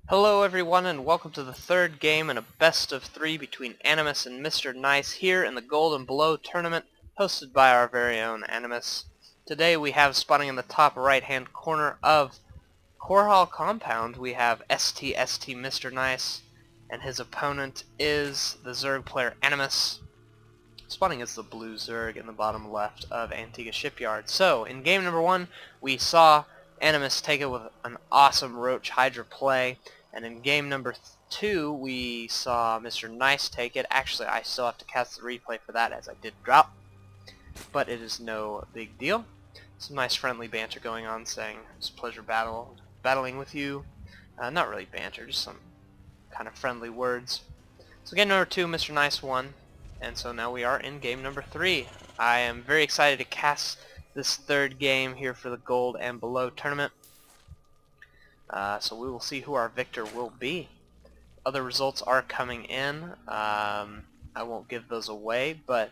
Hello everyone and welcome to the third game in a best of 3 between Animus and Mr. Nice here in the Gold and Below tournament hosted by our very own Animus. Today we have spawning in the top right hand corner of Core Hall Compound we have STSTMrNice and his opponent is the Zerg player Animus. Spawning is the blue Zerg in the bottom left of Antigua Shipyard. So in game number 1 we saw Animus take it with an awesome Roach Hydra play. And in game number 2, we saw Mr. Nice take it. Actually, I still have to cast the replay for that as I did drop. But it is no big deal. Some nice friendly banter going on saying, it's a pleasure battling with you. Not really banter, just some kind of friendly words. So game number 2, Mr. Nice won. And so now we are in game number 3. I am very excited to cast this third game here for the Gold and Below tournament. So we will see who our victor will be. Other results are coming in. I won't give those away, but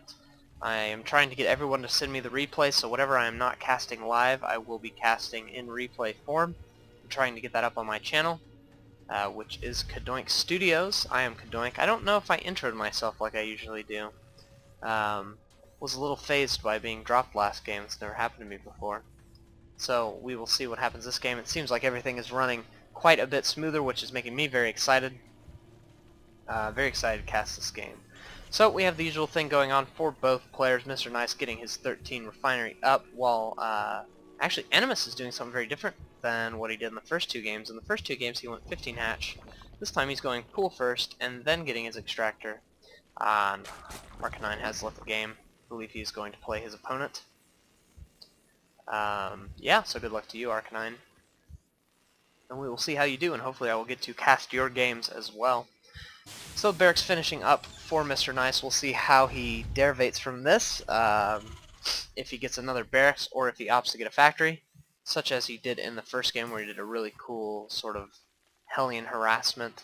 I am trying to get everyone to send me the replay, so whatever I am not casting live, I will be casting in replay form. I'm trying to get that up on my channel, which is CadoinkStudios. I am Cadoink. I don't know if I introed myself like I usually do. Was a little phased by being dropped last game. It's never happened to me before. So we will see what happens this game. It seems like everything is running quite a bit smoother, which is making me very excited. Very excited to cast this game. So we have the usual thing going on for both players. Mr. Nice getting his 13 refinery up, while actually Animus is doing something very different than what he did in the first 2 games. In the first 2 games he went 15 hatch. This time he's going pool first and then getting his extractor. Arcanine has left the game. I believe he's going to play his opponent. Yeah, so good luck to you, Arcanine. And we will see how you do, and hopefully I will get to cast your games as well. So Barracks finishing up for Mr. Nice. We'll see how he derivates from this, if he gets another Barracks or if he opts to get a factory, such as he did in the first game where he did a really cool sort of Hellion harassment.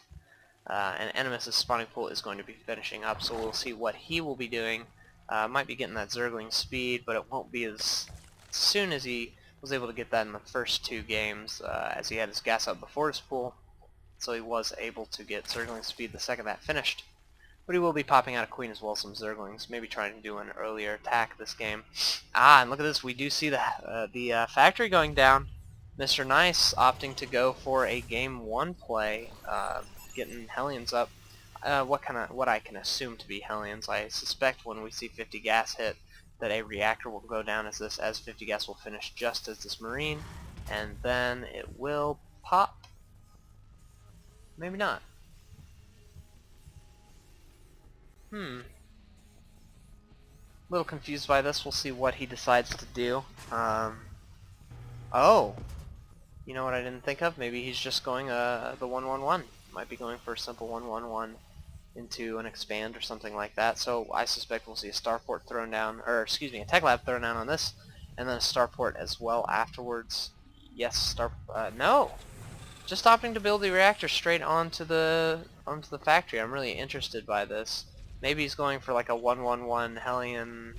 And Animus' spawning pool is going to be finishing up, so we'll see what he will be doing. Might be getting that Zergling speed, but it won't be as soon as he was able to get that in the first 2 games, as he had his gas up before his pool, so he was able to get Zergling speed the second that finished. But he will be popping out a Queen as well as some Zerglings, maybe trying to do an earlier attack this game. And look at this, we do see the factory going down. Mr. Nice opting to go for a game 1 play, getting Hellions up. What I can assume to be Hellions. I suspect when we see 50 gas hit, that a reactor will go down as 50 gas will finish just as this Marine, and then it will pop. Maybe not. A little confused by this. We'll see what he decides to do. Oh, you know what I didn't think of? Maybe he's just going the 1-1-1. Might be going for a simple 1-1-1 into an expand or something like that. So I suspect we'll see a starport thrown down, or excuse me, a tech lab thrown down on this, and then a starport as well afterwards. Yes, no, just opting to build the reactor straight onto the factory. I'm really interested by this. Maybe he's going for like a 1-1-1 Hellion.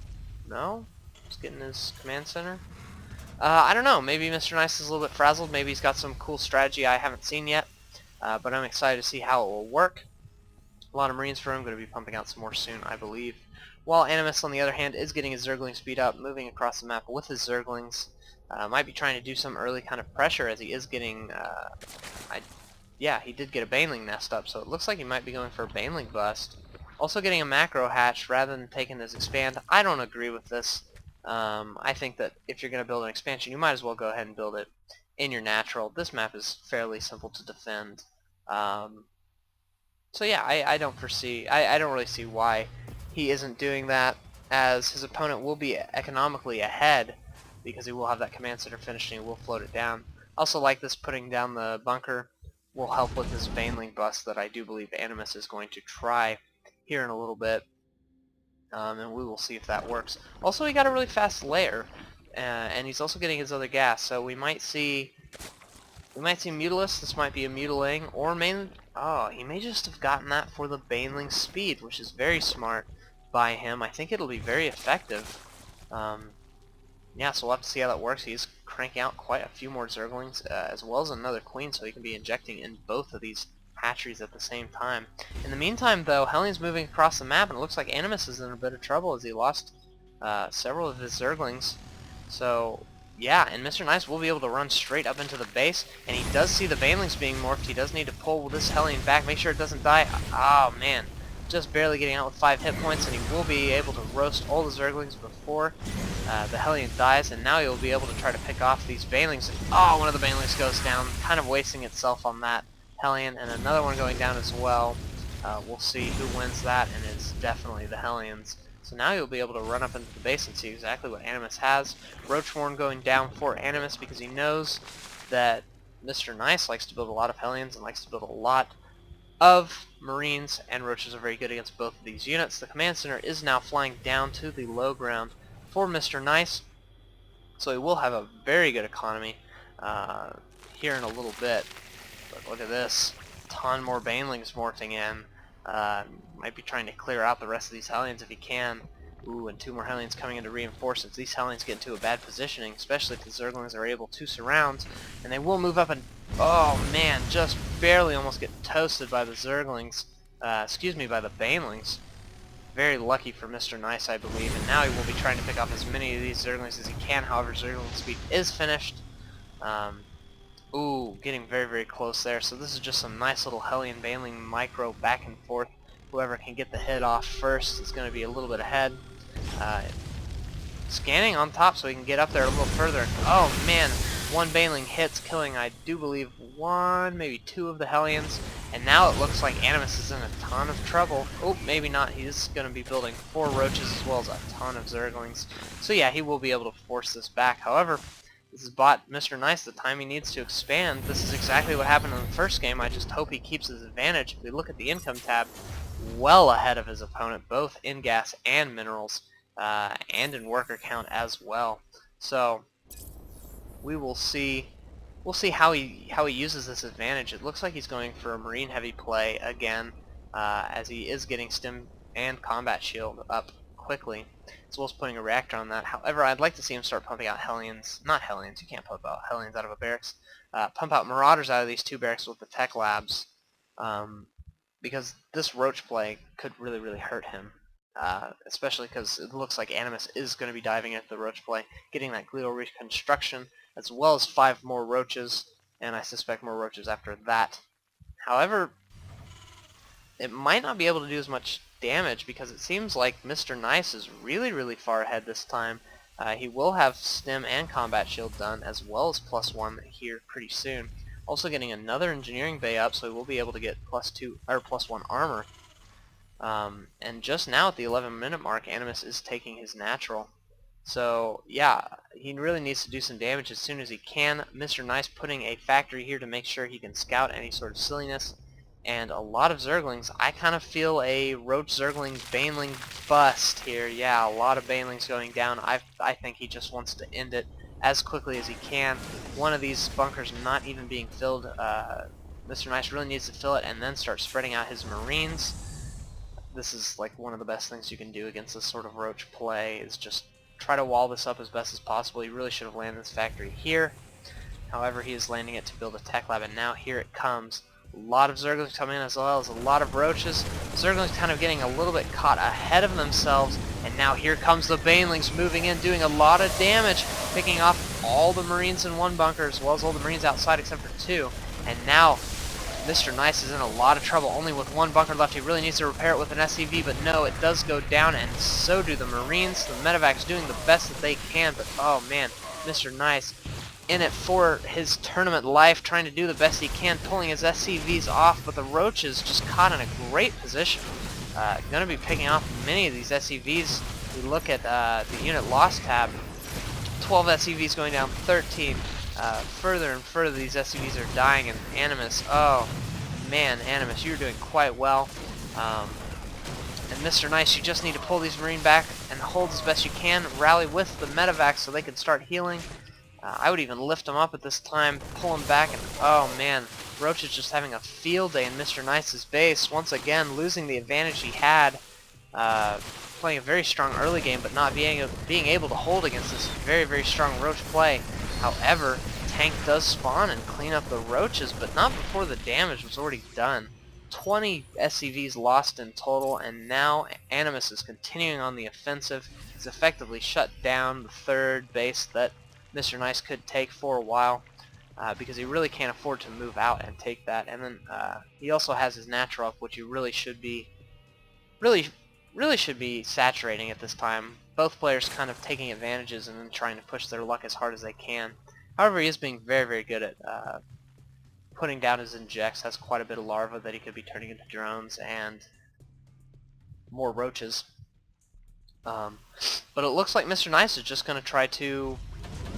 No, he's getting his command center. I don't know. Maybe Mr. Nice is a little bit frazzled. Maybe he's got some cool strategy I haven't seen yet. But I'm excited to see how it will work. A lot of Marines for him, going to be pumping out some more soon, I believe. While Animus, on the other hand, is getting his Zergling speed up, moving across the map with his Zerglings. Might be trying to do some early kind of pressure as he is getting... yeah, he did get a Baneling nest up, so it looks like he might be going for a Baneling bust. Also getting a macro hatch rather than taking his expand. I don't agree with this. I think that if you're going to build an expansion, you might as well go ahead and build it in your natural. This map is fairly simple to defend. So yeah, I don't really see why he isn't doing that, as his opponent will be economically ahead because he will have that command center finished and he will float it down. Also like this, putting down the bunker will help with this Baneling bust that I do believe Animus is going to try here in a little bit, and we will see if that works. Also, he got a really fast lair, and he's also getting his other gas, so we might see Mutalisk. This might be a Mutiling, or mainly... Oh, he may just have gotten that for the Baneling speed, which is very smart by him. I think it'll be very effective. Yeah, so we'll have to see how that works. He's cranking out quite a few more Zerglings, as well as another Queen, so he can be injecting in both of these hatcheries at the same time. In the meantime, though, Hellion's moving across the map, and it looks like Animus is in a bit of trouble as he lost several of his Zerglings. So, yeah, and Mr. Nice will be able to run straight up into the base, and he does see the Banelings being morphed. He does need to pull this Hellion back, make sure it doesn't die. Oh, man. Just barely getting out with 5 hit points, and he will be able to roast all the Zerglings before the Hellion dies, and now he will be able to try to pick off these Banelings. Oh, one of the Banelings goes down, kind of wasting itself on that Hellion, and another one going down as well. We'll see who wins that, and it's definitely the Hellions. So now you'll be able to run up into the base and see exactly what Animus has. Roachborn going down for Animus because he knows that Mr. Nice likes to build a lot of Hellions and likes to build a lot of Marines, and Roaches are very good against both of these units. The command center is now flying down to the low ground for Mr. Nice, so he will have a very good economy here in a little bit. But look at this, a ton more Banelings morphing in. Might be trying to clear out the rest of these Hellions if he can. Ooh, and 2 more Hellions coming in to reinforce since these Hellions get into a bad positioning, especially if the Zerglings are able to surround, and they will move up and, oh man, just barely almost get toasted by the Zerglings, excuse me, by the Banelings. Very lucky for Mr. Nice, I believe, and now he will be trying to pick off as many of these Zerglings as he can. However, Zergling speed is finished. Ooh, getting very, very close there. So this is just some nice little Hellion Baneling micro back and forth. Whoever can get the hit off first is going to be a little bit ahead. Scanning on top so he can get up there a little further. Oh man, 1 Baneling hits, killing, I do believe, 1, maybe 2 of the Hellions. And now it looks like Animus is in a ton of trouble. Oh, maybe not. He's going to be building 4 Roaches as well as a ton of Zerglings. So yeah, he will be able to force this back. However, this has bought Mr. Nice the time he needs to expand. This is exactly what happened in the first game. I just hope he keeps his advantage. If we look at the income tab, well ahead of his opponent, both in gas and minerals, and in worker count as well. So we will see. We'll see how he uses this advantage. It looks like he's going for a marine heavy play again, as he is getting stim and combat shield up quickly, as well as putting a reactor on that. However, I'd like to see him start pumping out Hellions. Not Hellions. You can't pump out Hellions out of a barracks. Pump out Marauders out of these 2 barracks with the tech labs. Because this Roach play could really, really hurt him, especially because it looks like Animus is going to be diving into the Roach play, getting that glial reconstruction, as well as 5 more Roaches, and I suspect more Roaches after that. However, it might not be able to do as much damage because it seems like Mr. Nice is really, really far ahead this time. He will have stim and combat shield done, as well as +1 here pretty soon. Also getting another engineering bay up, so he will be able to get +2 or +1 armor. And just now at the 11-minute mark, Animus is taking his natural. So yeah, he really needs to do some damage as soon as he can. Mr. Nice putting a factory here to make sure he can scout any sort of silliness. And a lot of Zerglings. I kind of feel a Roach Zergling Baneling bust here. Yeah, a lot of Banelings going down. I think he just wants to end it as quickly as he can. One of these bunkers not even being filled. Mr. Nice really needs to fill it and then start spreading out his Marines. This is like one of the best things you can do against this sort of Roach play, is just try to wall this up as best as possible. He really should have landed this factory here. However, he is landing it to build a tech lab, and now here it comes. A lot of Zerglings coming in, as well as a lot of Roaches. Zerglings kind of getting a little bit caught ahead of themselves, and now here comes the Banelings moving in, doing a lot of damage, picking off all the Marines in 1 bunker, as well as all the Marines outside except for 2. And now Mr. Nice is in a lot of trouble, only with 1 bunker left. He really needs to repair it with an SCV, but no, it does go down, and so do the Marines. The medevacs doing the best that they can, but oh man, Mr. Nice in it for his tournament life, trying to do the best he can, pulling his SCVs off, but the Roaches just caught in a great position. Going to be picking off many of these SCVs. We look at the unit loss tab, 12 SCVs going down, 13. Further and further these SCVs are dying, and Animus, oh man, Animus, you're doing quite well. And Mr. Nice, you just need to pull these Marine back and hold as best you can, rally with the medevacs so they can start healing. I would even lift them up at this time, pull them back, and oh man, Roach is just having a field day in Mr. Nice's base, once again losing the advantage he had, playing a very strong early game, but not being able to hold against this very, very strong Roach play. However, tank does spawn and clean up the roaches, but not before the damage was already done. 20 SCVs lost in total, and now Animus is continuing on the offensive. He's effectively shut down the third base that Mr. Nice could take for a while, because he really can't afford to move out and take that. And then he also has his natural up, which he really should be saturating at this time. Both players kind of taking advantages and then trying to push their luck as hard as they can. However, he is being very, very good at putting down his injects. Has quite a bit of larvae that he could be turning into drones and more roaches. But it looks like Mr. Nice is just going to try to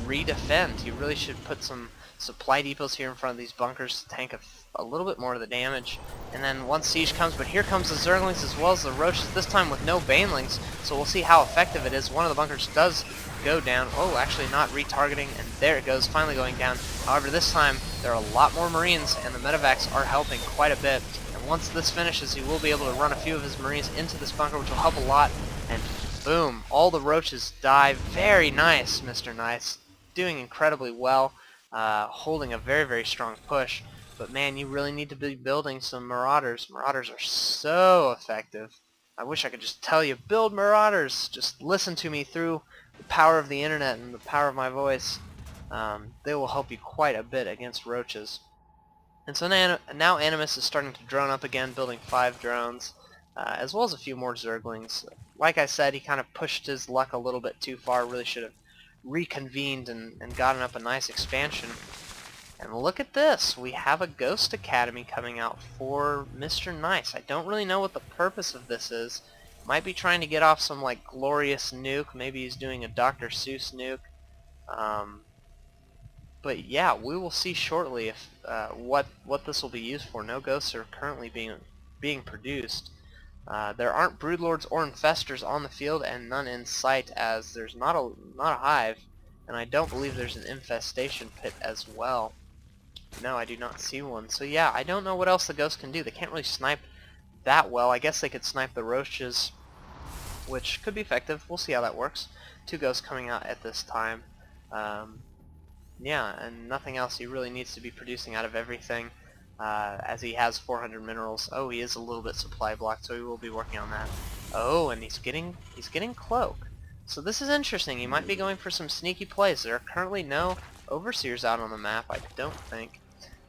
redefend. He really should put some supply depots here in front of these bunkers to tank a little bit more of the damage. And then once siege comes, but here comes the Zerglings as well as the roaches, this time with no banelings, so we'll see how effective it is. One of the bunkers does go down. Oh, actually not retargeting, and there it goes, finally going down. However, this time there are a lot more Marines, and the medevacs are helping quite a bit. And once this finishes, he will be able to run a few of his Marines into this bunker, which will help a lot. And boom, all the roaches die. Very nice, Mr. Nice. Doing incredibly well, holding a very, very strong push. But man, you really need to be building some Marauders. Marauders are so effective. I wish I could just tell you, build Marauders. Just listen to me through the power of the internet and the power of my voice. They will help you quite a bit against roaches. And so now Animus is starting to drone up again, building 5 drones, as well as a few more Zerglings. Like I said, he kind of pushed his luck a little bit too far. Really should have reconvened and gotten up a nice expansion. And look at this, we have a Ghost Academy coming out for Mr. Nice. I don't really know what the purpose of this is. Might be trying to get off some like glorious nuke. Maybe he's doing a Dr. Seuss nuke. But yeah, we will see shortly if what this will be used for. No ghosts are currently being produced. There aren't Broodlords or Infestors on the field, and none in sight, as there's not a hive, and I don't believe there's an infestation pit as well. No, I do not see one. So yeah, I don't know what else the ghosts can do. They can't really snipe that well. I guess they could snipe the roaches, which could be effective. We'll see how that works. 2 ghosts coming out at this time. Yeah, and nothing else. He really needs to be producing out of everything, as he has 400 minerals. Oh, he is a little bit supply blocked, so he will be working on that. Oh, and he's getting cloak. So this is interesting. He might be going for some sneaky plays. There are currently no overseers out on the map, I don't think.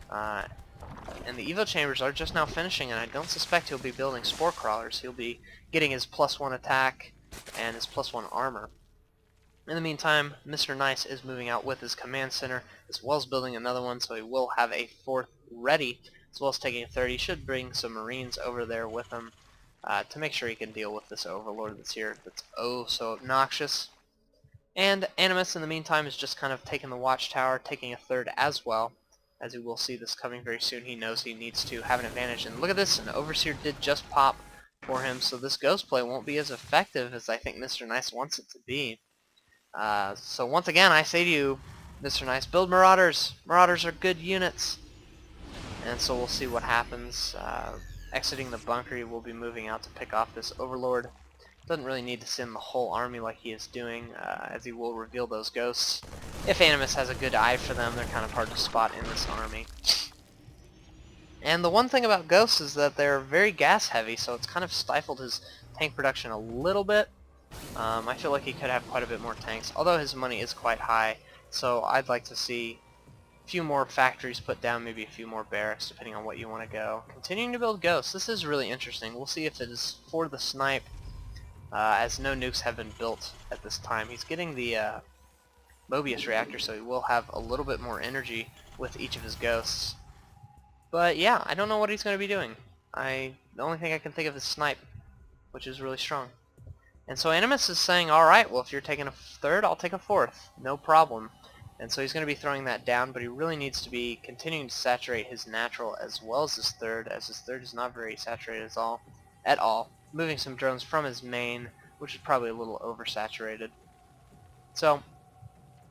And the evo chambers are just now finishing, and I don't suspect he'll be building spore crawlers. He'll be getting his +1 attack and his +1 armor. In the meantime, Mr. Nice is moving out with his command center, as well as building another one, so he will have a 4th ready, as well as taking a 3rd. He should bring some Marines over there with him to make sure he can deal with this Overlord that's here, that's oh so obnoxious. And Animus, in the meantime, is just kind of taking the watchtower, taking a 3rd as well. As you will see this coming very soon, he knows he needs to have an advantage. And look at this, an Overseer did just pop for him, so this ghost play won't be as effective as I think Mr. Nice wants it to be. So once again, I say to you, Mr. Nice, build Marauders. Marauders are good units. And so we'll see what happens. Exiting the bunker, he will be moving out to pick off this Overlord. Doesn't really need to send the whole army like he is doing, as he will reveal those ghosts. If Animus has a good eye for them, they're kind of hard to spot in this army. And the one thing about ghosts is that they're very gas heavy, so it's kind of stifled his tank production a little bit. I feel like he could have quite a bit more tanks, although his money is quite high, so I'd like to see a few more factories put down, maybe a few more barracks, depending on what you want to go. Continuing to build ghosts, this is really interesting. We'll see if it is for the snipe, as no nukes have been built at this time. He's getting the Mobius reactor, so he will have a little bit more energy with each of his ghosts. But yeah, I don't know what he's going to be doing. The only thing I can think of is snipe, which is really strong. And so Animus is saying, alright, well if you're taking a 3rd, I'll take a 4th. No problem. And so he's going to be throwing that down, but he really needs to be continuing to saturate his natural as well as his 3rd, as his 3rd is not very saturated at all. Moving some drones from his main, which is probably a little oversaturated. So,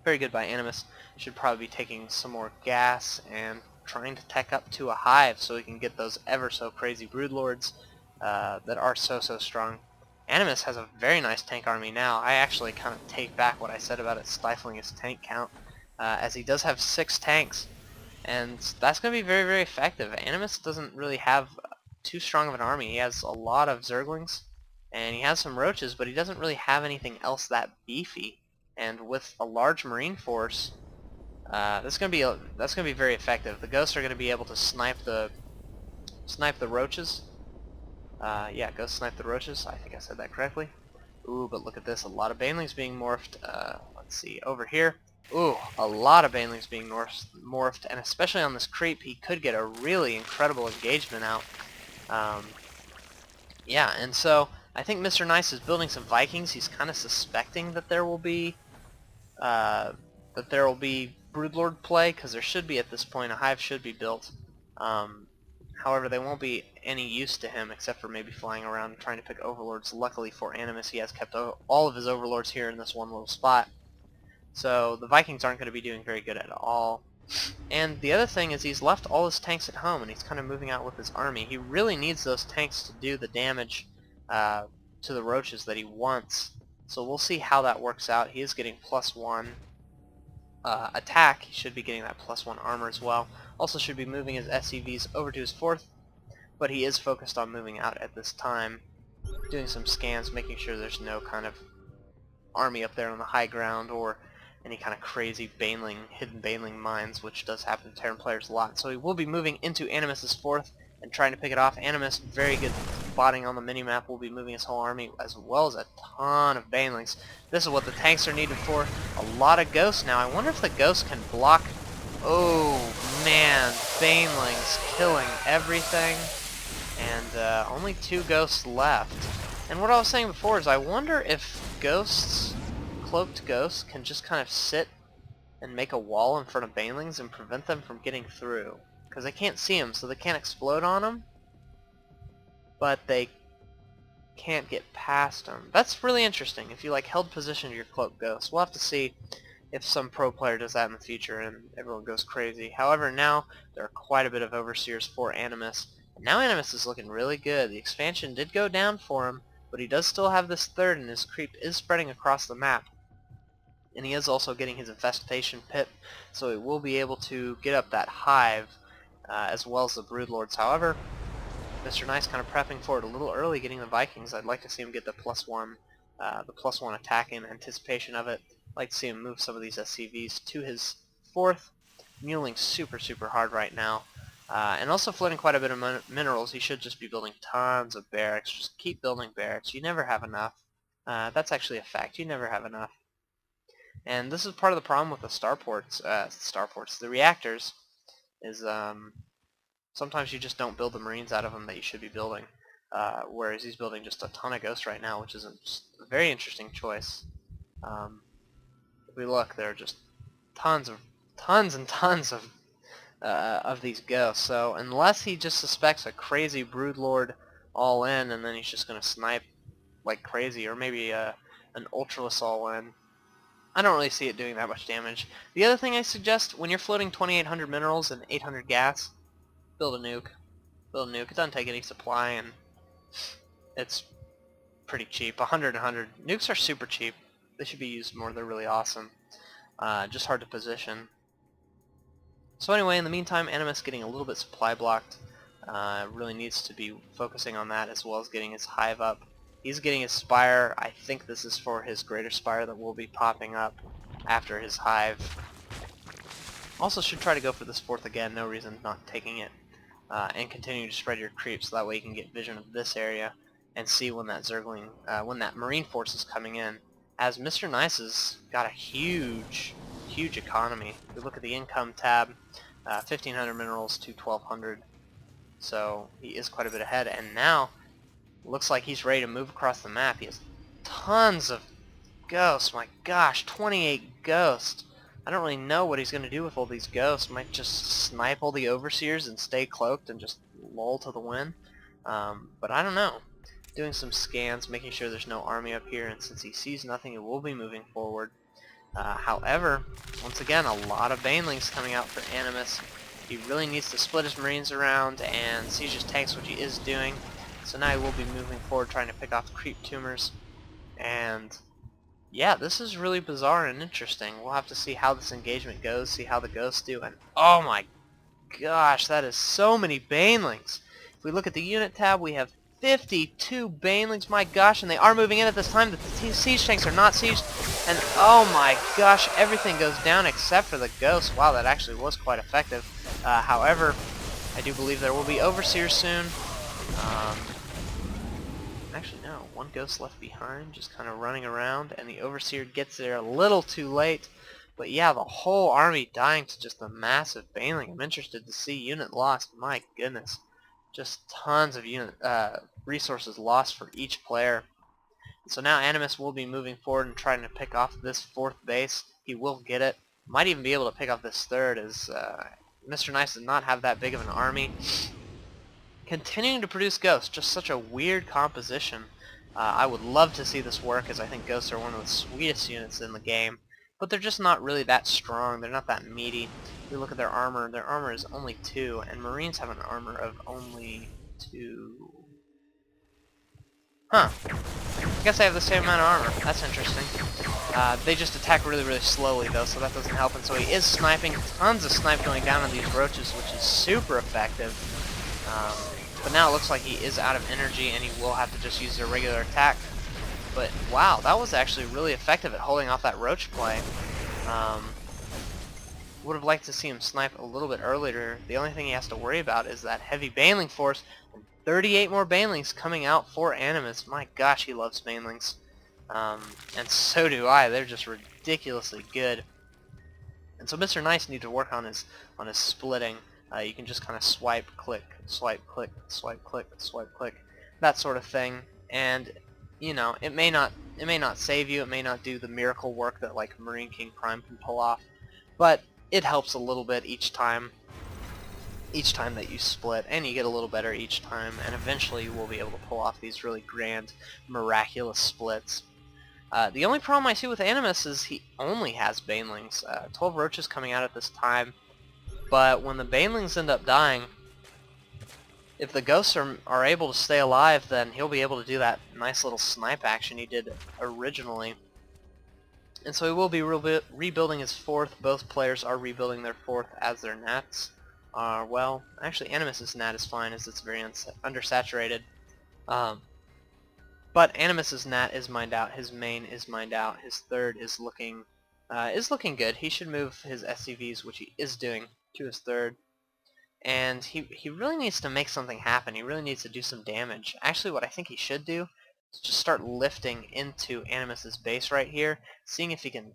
very good by Animus. Should probably be taking some more gas and trying to tech up to a hive so he can get those ever so crazy Broodlords that are so strong. Animus has a very nice tank army now. I actually kind of take back what I said about it stifling his tank count. as he does have 6 tanks, and that's going to be very, very effective. Animus doesn't really have too strong of an army. He has a lot of Zerglings, and he has some Roaches, but he doesn't really have anything else that beefy. And with a large Marine force, that's going to be very effective. The Ghosts are going to be able to snipe the Roaches. Yeah, Ghost snipe the Roaches. I think I said that correctly. Ooh, but look at this. A lot of Banelings being morphed. Let's see. Over here. Ooh, a lot of Banelings being morphed. And especially on this creep, he could get a really incredible engagement out. Yeah, and so I think Mr. Nice is building some Vikings. He's kind of suspecting that there will be Broodlord play, because there should be at this point. A hive should be built. However, they won't be any use to him except for maybe flying around and trying to pick overlords. Luckily for Animus, he has kept all of his overlords here in this one little spot. So the Vikings aren't going to be doing very good at all. And the other thing is he's left all his tanks at home, and he's kind of moving out with his army. He really needs those tanks to do the damage to the Roaches that he wants. So we'll see how that works out. He is getting +1 attack. He should be getting that +1 armor as well. Also should be moving his SCVs over to his 4th, but he is focused on moving out at this time, doing some scans, making sure there's no kind of army up there on the high ground or any kind of crazy hidden Baneling mines, which does happen to Terran players a lot. So he will be moving into Animus's 4th and trying to pick it off. Animus, very good spotting on the minimap, will be moving his whole army as well as a ton of Banelings. This is what the tanks are needed for. A lot of Ghosts now. I wonder if the Ghosts can block. Oh man, Banelings killing everything, and only 2 Ghosts left. And what I was saying before is I wonder if cloaked Ghosts can just kind of sit and make a wall in front of Banelings and prevent them from getting through. Because they can't see them, so they can't explode on them, but they can't get past them. That's really interesting. If you like held position to your cloaked Ghosts, we'll have to see if some pro player does that in the future and everyone goes crazy. However, now there are quite a bit of Overseers for Animus. And now Animus is looking really good. The expansion did go down for him, but he does still have this 3rd, and his creep is spreading across the map. And he is also getting his infestation pip, so he will be able to get up that hive as well as the Broodlords. However, Mr. Nice kind of prepping for it a little early, getting the Vikings. I'd like to see him get the +1 attack in anticipation of it. I'd like to see him move some of these SCVs to his 4th, muling super, super hard right now. And also floating quite a bit of minerals. He should just be building tons of barracks. Just keep building barracks. You never have enough. That's actually a fact. You never have enough. And this is part of the problem with the the reactors, is sometimes you just don't build the Marines out of them that you should be building. Whereas he's building just a ton of Ghosts right now, which is a very interesting choice. If we look, there are just tons and tons of these Ghosts. So unless he just suspects a crazy Broodlord all in, and then he's just going to snipe like crazy, or maybe an Ultralus all in, I don't really see it doing that much damage. The other thing I suggest, when you're floating 2,800 minerals and 800 gas, build a nuke. Build a nuke. It doesn't take any supply, and it's pretty cheap. 100 and 100. Nukes are super cheap. They should be used more. They're really awesome. Just hard to position. So anyway, in the meantime, Animus getting a little bit supply blocked. Really needs to be focusing on that, as well as getting his hive up. He's getting his spire. I think this is for his greater spire that will be popping up after his hive. Also should try to go for this 4th again, no reason not taking it. And continue to spread your creeps, so that way you can get vision of this area and see when that Zergling, when that Marine force is coming in. As Mr. Nice has got a huge economy. If we look at the income tab, 1,500 minerals to 1,200. So he is quite a bit ahead, and now looks like he's ready to move across the map. He has tons of Ghosts. My gosh, 28 Ghosts. I don't really know what he's going to do with all these Ghosts. Might just snipe all the Overseers and stay cloaked and just lull to the wind. But I don't know. Doing some scans, making sure there's no army up here, and since he sees nothing, he will be moving forward. However, once again, a lot of Banelings coming out for Animus. He really needs to split his Marines around and siege his tanks, which he is doing. So now he will be moving forward, trying to pick off creep tumors. And yeah, this is really bizarre and interesting. We'll have to see how this engagement goes, see how the ghosts do, and oh my gosh, that is so many banelings. If we look at the unit tab, we have 52 banelings, my gosh, and they are moving in at this time. The siege tanks are not sieged, and oh my gosh, everything goes down except for the ghosts. Wow, that actually was quite effective. However, I do believe there will be overseers soon. Actually, no, one ghost left behind, just kind of running around, and the overseer gets there a little too late. But yeah, the whole army dying to just a massive baneling. I'm interested to see unit lost. My goodness, just tons of unit resources lost for each player. So now Animus will be moving forward and trying to pick off this fourth base. He will get it. Might even be able to pick off this third, as Mr. Nice does not have that big of an army. Continuing to produce ghosts, just such a weird composition. I would love to see this work, as I think ghosts are one of the sweetest units in the game, but they're just not really that strong. They're not that meaty. If we look at their armor is only 2, and Marines have an armor of only 2. Huh. I guess they have the same amount of armor. That's interesting. They just attack really, really slowly, though, so that doesn't help. And so he is sniping. Tons of snipe going down on these roaches, which is super effective. But now it looks like he is out of energy, and he will have to just use a regular attack. But wow, that was actually really effective at holding off that roach play. Would have liked to see him snipe a little bit earlier. The only thing he has to worry about is that heavy baneling force. 38 more banelings coming out for Animus. My gosh, he loves banelings. And so do I. They're just ridiculously good. And so Mr. Nice needs to work on his splitting. You can just kind of swipe, click, swipe, click, swipe, click, swipe, click, that sort of thing. And you know, it may not save you. It may not do the miracle work that like Marine King Prime can pull off, but it helps a little bit each time that you split, and you get a little better each time, and eventually you will be able to pull off these really grand, miraculous splits. The only problem I see with Animus is he only has banelings. 12 roaches coming out at this time. But when the banelings end up dying, if the ghosts are able to stay alive, then he'll be able to do that nice little snipe action he did originally. And so he will be rebuilding his fourth. Both players are rebuilding their fourth as their nats are, well, actually Animus's nat is fine as it's very undersaturated. But Animus's nat is mined out, his main is mined out, his third is looking good. He should move his SCVs, which he is doing, to his third. And he really needs to make something happen. He really needs to do some damage. Actually, what I think he should do is just start lifting into Animus's base right here, seeing if he can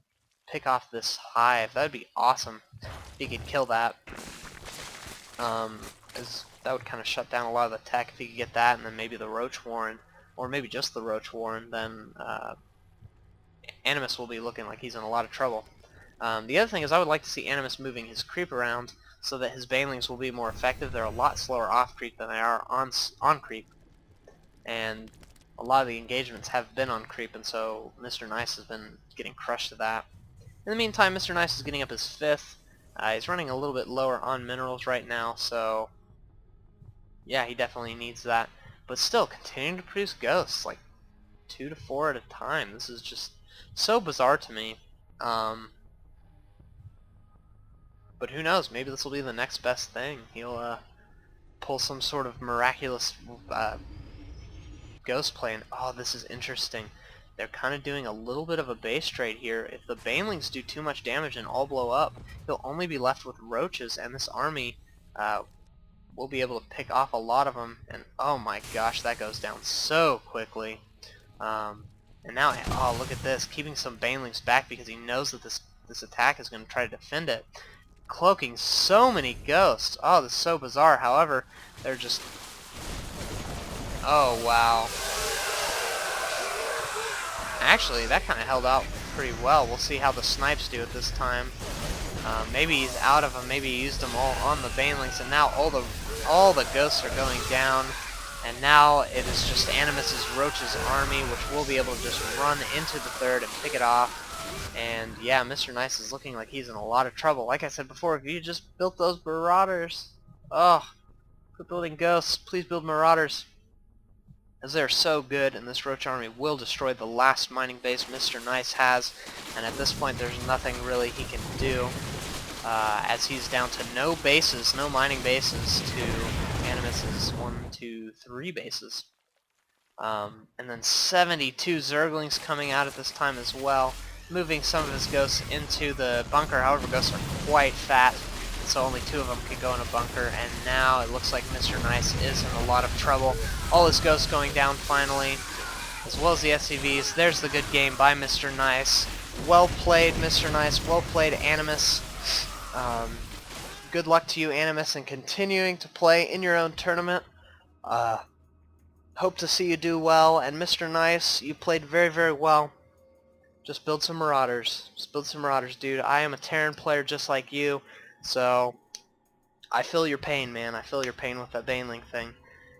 pick off this hive. That would be awesome if he could kill that. As that would kind of shut down a lot of the tech if he could get that, and then maybe the Roach Warren, or maybe just the Roach Warren, then Animus will be looking like he's in a lot of trouble. The other thing is I would like to see Animus moving his creep around so that his banelings will be more effective. They're a lot slower off creep than they are on creep, and a lot of the engagements have been on creep, and so Mr. Nice has been getting crushed to that. In the meantime, Mr. Nice is getting up his fifth. He's running a little bit lower on minerals right now, so yeah, he definitely needs that. But still, continuing to produce ghosts, like 2 to 4 at a time. This is just so bizarre to me. But who knows, maybe this will be the next best thing. He'll pull some sort of miraculous ghost play, and oh, this is interesting. They're kind of doing a little bit of a base trade here. If the banelings do too much damage and all blow up, he'll only be left with roaches, and this army will be able to pick off a lot of them. And oh my gosh, that goes down so quickly. And now, oh, look at this, keeping some banelings back because he knows that this attack is going to try to defend it. Cloaking so many ghosts. Oh, this is so bizarre. However, they're just... oh, wow. Actually, that kind of held out pretty well. We'll see how the snipes do at this time. Maybe he's out of them. Maybe he used them all on the banelings, and now all the ghosts are going down. And now it is just Animus's Roach's army, which will be able to just run into the third and pick it off. And yeah, Mr. Nice is looking like he's in a lot of trouble. Like I said before, if you just built those Marauders... oh, quit building ghosts. Please build Marauders. as they're so good, and this Roach army will destroy the last mining base Mr. Nice has, and at this point there's nothing really he can do, as he's down to no bases, no mining bases, to Animus's 1, 2, 3 bases. And then 72 Zerglings coming out at this time as well, moving some of his ghosts into the bunker. However, ghosts are quite fat, so only 2 of them can go in a bunker, and now it looks like Mr. Nice is in a lot of trouble. All his ghosts going down finally, as well as the SCVs. There's the good game by Mr. Nice. Well played, Mr. Nice. Well played, Animus. Good luck to you, Animus, in continuing to play in your own tournament. Hope to see you do well, and Mr. Nice, you played very, very well. Just build some Marauders. Just build some Marauders, dude. I am a Terran player just like you, so I feel your pain, man. I feel your pain with that Baneling thing.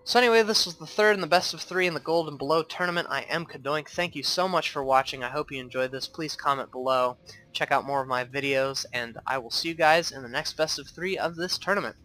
So anyway, this was the third and the best of 3 in the Gold and Below tournament. I am Cadoink. Thank you so much for watching. I hope you enjoyed this. Please comment below. Check out more of my videos, and I will see you guys in the next best of 3 of this tournament.